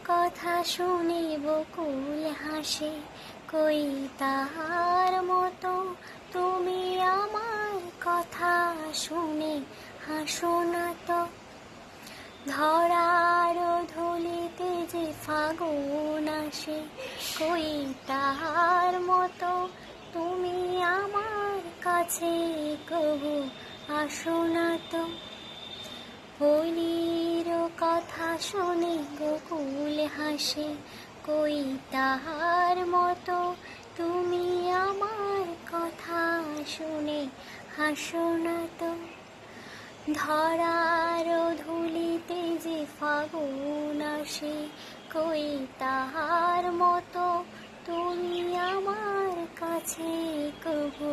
কথা শুনে বকুল হাসে, কই তাহার মতো তুমি আমার কথা শুনে হাসো না তো। ধরার ধুলিতে যে ফাগুন আসে, কই তাহার মতো তুমি আমার কাছে কবু আসো না তো। হলির কথা শুনে বকুল হাসে, কই তাহার মতো তুমি আমার কথা শুনে হাসো না তো। ধরার ধুলিতে যে ফাগুন আসে, কই তাহার মতো তুমি আমার কাছে কবু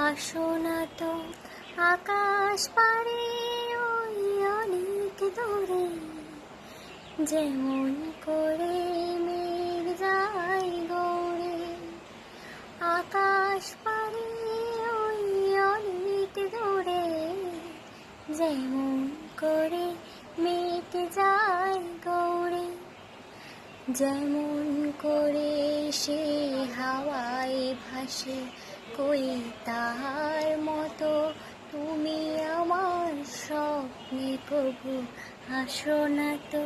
আসো না তো। আকাশ পারে ওই অনেক দূরে, যেমন করে মেঘ যায় গৌরে। আকাশ পারে ওই অনেক দূরে, যেমন করে মেঘ যায় গৌরে। যেমন করে সে হাওয়ায় ভাসে, কই তাহার মতো তুমি আমার স্বপ্নে কবু হাসো না তো।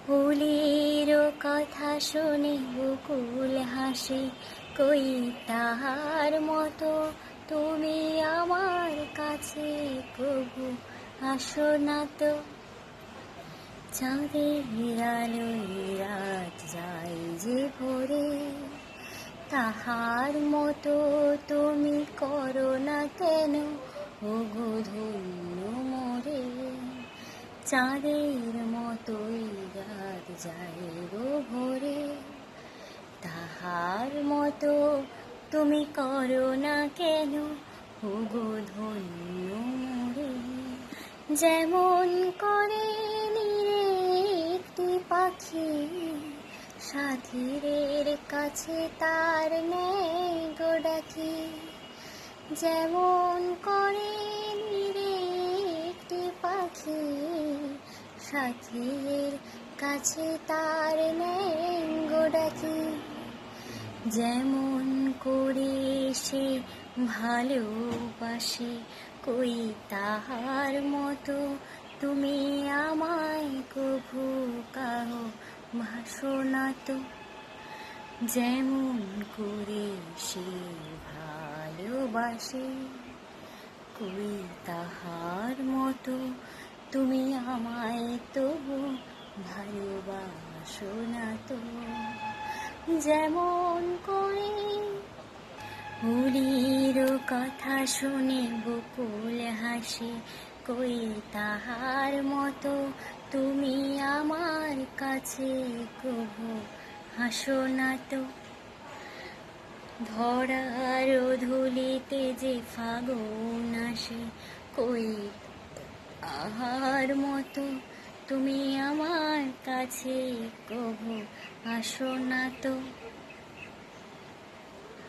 ফুলের কথা শুনে বকুল হাসে, কই তাহার মতো তুমি আমার কাছে কবু আসো না তো। চাঁদের আলোয় রাত যায় যে ভোরে, তাহার মতো তুমি করো না কেন ওগো ধন্য মোরে। চাঁদের মতোই রাত যায় গো ভোরে, তাহার মতো তুমি করো না কেন ওগো ধন্য মোরে। যেমন করে নিরে একটি পাখি, সাথীদের কাছে তার নেই গো ডাকি। যেমন করে নিরে একটি পাখি, সাথীর কাছে তার নেই গো ডাকি। যেমন করে সে ভালোবাসে, কই তাহার মতো তুমি আমায় কভু কাহো ভাসো না তো। যেমন করে সে ভালোবাসে, কই তাহার মতো তুমি আমায় তবু ভালোবাসো না তো। যেমন করে ফুলের কথা শুনে বকুল হাসে, কই তাহার মতো তুমি আমার কাছে কবু হাসো না তো। ধরার ধুলিতে যে ফাগুন আসে, কই তাহার মতো তুমি আমার কাছে কবু আসো না তো।